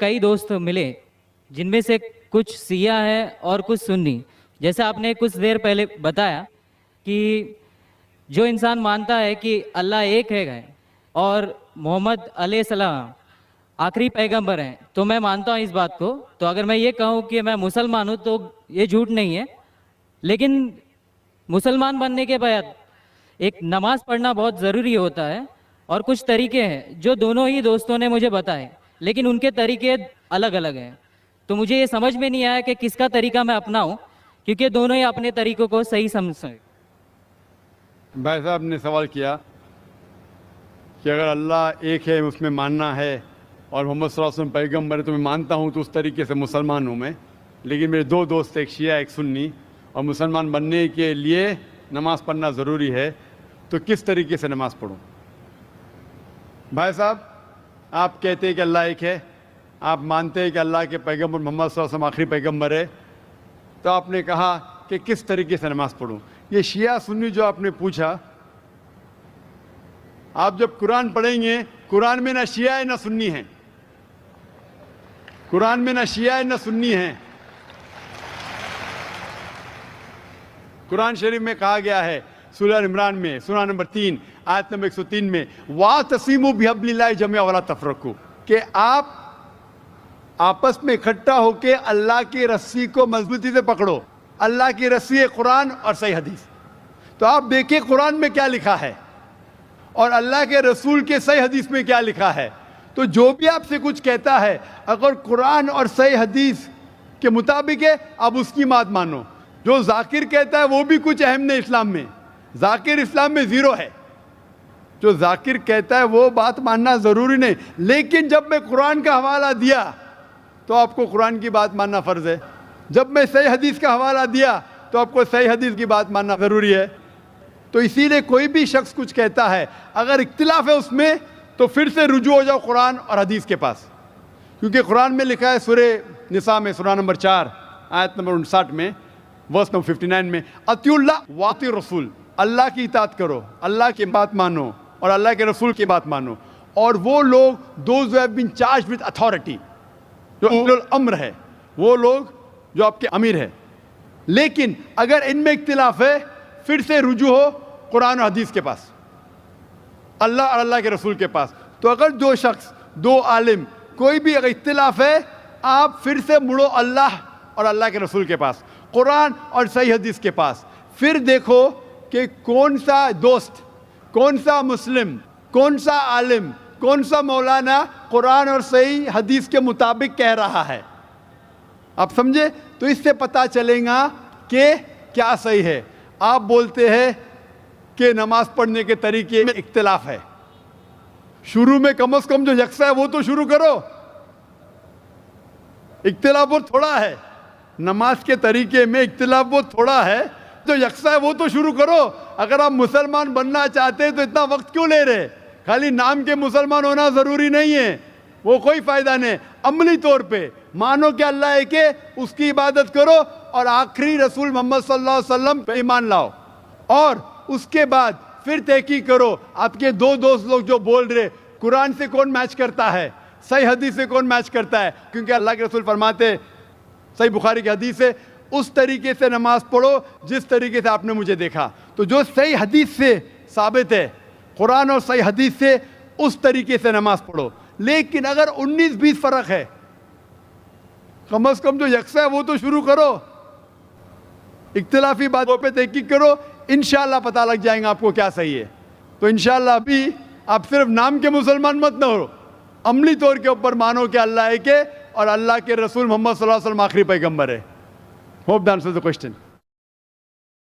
کئی دوست ملے جن میں سے کچھ سیاہ ہے اور کچھ سنی. جیسے آپ نے کچھ دیر پہلے بتایا کہ جو انسان مانتا ہے کہ اللہ ایک ہے اور محمد علیہ السلام آخری پیغمبر ہیں, تو میں مانتا ہوں اس بات کو. تو اگر میں یہ کہوں کہ میں مسلمان ہوں تو یہ جھوٹ نہیں ہے. لیکن مسلمان بننے کے بعد ایک نماز پڑھنا بہت ضروری ہوتا ہے, اور کچھ طریقے ہیں جو دونوں ہی دوستوں نے مجھے بتائے, لیکن ان کے طریقے الگ الگ ہیں. تو مجھے یہ سمجھ میں نہیں آیا کہ کس کا طریقہ میں اپناؤں, کیونکہ دونوں ہی اپنے طریقوں کو صحیح سمجھیں. بھائی صاحب نے سوال کیا کہ اگر اللہ ایک ہے اس میں ماننا ہے اور محمد صلی اللہ علیہ وسلم پیغمبر ہے تو میں مانتا ہوں, تو اس طریقے سے مسلمان ہوں میں. لیکن میرے دو دوست, ایک شیعہ ایک سنی, اور مسلمان بننے کے لیے نماز پڑھنا ضروری ہے, تو کس طریقے سے نماز پڑھوں؟ بھائی صاحب, آپ کہتے ہیں کہ اللہ ایک ہے, آپ مانتے ہیں کہ اللہ کے پیغمبر محمد صلی اللہ علیہ وسلم آخری پیغمبر ہے, تو آپ نے کہا کہ کس طریقے سے نماز پڑھوں. یہ شیعہ سنی جو آپ نے پوچھا, آپ جب قرآن پڑھیں گے, قرآن میں نہ شیعہ ہے نہ سنی ہیں. قرآن میں نہ شیعہ ہے نہ سنی ہیں. قرآن شریف میں کہا گیا ہے سورہ عمران میں, سورہ نمبر 3 آیت نمبر 103 میں, وَاعْتَصِمُوا بِحَبْلِ اللَّهِ جَمِيعًا وَلَا تَفَرَّقُوا, کہ آپ آپس میں اکٹھا ہو کے اللہ کی رسی کو مضبوطی سے پکڑو. اللہ کی رسی ہے قرآن اور صحیح حدیث. تو آپ دیکھیں قرآن میں کیا لکھا ہے اور اللہ کے رسول کے صحیح حدیث میں کیا لکھا ہے. تو جو بھی آپ سے کچھ کہتا ہے, اگر قرآن اور صحیح حدیث کے مطابق ہے, آپ اس کی بات مانو. جو ذاکر کہتا ہے وہ بھی کچھ اہم نہیں اسلام میں, ذاکر اسلام میں زیرو ہے. جو ذاکر کہتا ہے وہ بات ماننا ضروری نہیں. لیکن جب میں قرآن کا حوالہ دیا تو آپ کو قرآن کی بات ماننا فرض ہے. جب میں صحیح حدیث کا حوالہ دیا تو آپ کو صحیح حدیث کی بات ماننا ضروری ہے. تو اسی لیے کوئی بھی شخص کچھ کہتا ہے, اگر اختلاف ہے اس میں, تو پھر سے رجوع ہو جاؤ قرآن اور حدیث کے پاس. کیونکہ قرآن میں لکھا ہے سورہ نساء میں, سورہ نمبر 4 آیت نمبر 59 میں, ورس نمبر 59 میں, اطیعوا اللہ واطیعوا الرسول, اللہ کی اطاعت کرو, اللہ کی بات مانو اور اللہ کے رسول کی بات مانو. اور وہ لوگ those who have been charged with authority, جو اولو الامر ہے, وہ لوگ جو آپ کے امیر ہے. لیکن اگر ان میں اختلاف ہے, پھر سے رجوع ہو قرآن اور حدیث کے پاس, اللہ اور اللہ کے رسول کے پاس. تو اگر دو شخص, دو عالم, کوئی بھی اگر اختلاف ہے, آپ پھر سے مڑو اللہ اور اللہ کے رسول کے پاس, قرآن اور صحیح حدیث کے پاس. پھر دیکھو کہ کون سا دوست, کون سا مسلم, کون سا عالم, کون سا مولانا قرآن اور صحیح حدیث کے مطابق کہہ رہا ہے. آپ سمجھے؟ تو اس سے پتہ چلے گا کہ کیا صحیح ہے. آپ بولتے ہیں کہ نماز پڑھنے کے طریقے میں اختلاف ہے. شروع میں کم از کم جو یکساں ہے وہ تو شروع کرو. اختلاف بہت تھوڑا ہے, نماز کے طریقے میں اختلاف بہت تھوڑا ہے, جو یکساں ہے وہ تو شروع کرو. اگر آپ مسلمان بننا چاہتے ہیں تو اتنا وقت کیوں لے رہے؟ خالی نام کے مسلمان ہونا ضروری نہیں ہے, وہ کوئی فائدہ نہیں. عملی طور پہ مانو کہ اللہ ایک ہے, اس کی عبادت کرو, اور آخری رسول محمد صلی اللہ علیہ وسلم پہ ایمان لاؤ. اور اس کے بعد پھر تحقیق کرو. آپ کے دو دوست لوگ جو بول رہے قرآن سے کون میچ کرتا ہے, صحیح حدیث سے کون میچ کرتا ہے, کیونکہ اللہ کے رسول فرماتے, صحیح بخاری کی حدیث ہے, اس طریقے سے نماز پڑھو جس طریقے سے آپ نے مجھے دیکھا. تو جو صحیح حدیث سے ثابت ہے, قرآن اور صحیح حدیث سے, اس طریقے سے نماز پڑھو. لیکن اگر 19-20 فرق ہے, کم از کم جو یکساں ہے وہ تو شروع کرو. اختلافی باتوں پہ تحقیق کرو, انشاءاللہ پتہ لگ جائیں گا آپ کو کیا صحیح ہے. تو انشاءاللہ ابھی آپ صرف نام کے مسلمان مت نہ ہو, عملی طور کے اوپر مانو کہ اللہ ایک ہے اور اللہ کے رسول محمد صلی اللہ علیہ وسلم آخری پیغمبر ہے. Hope that answers the question.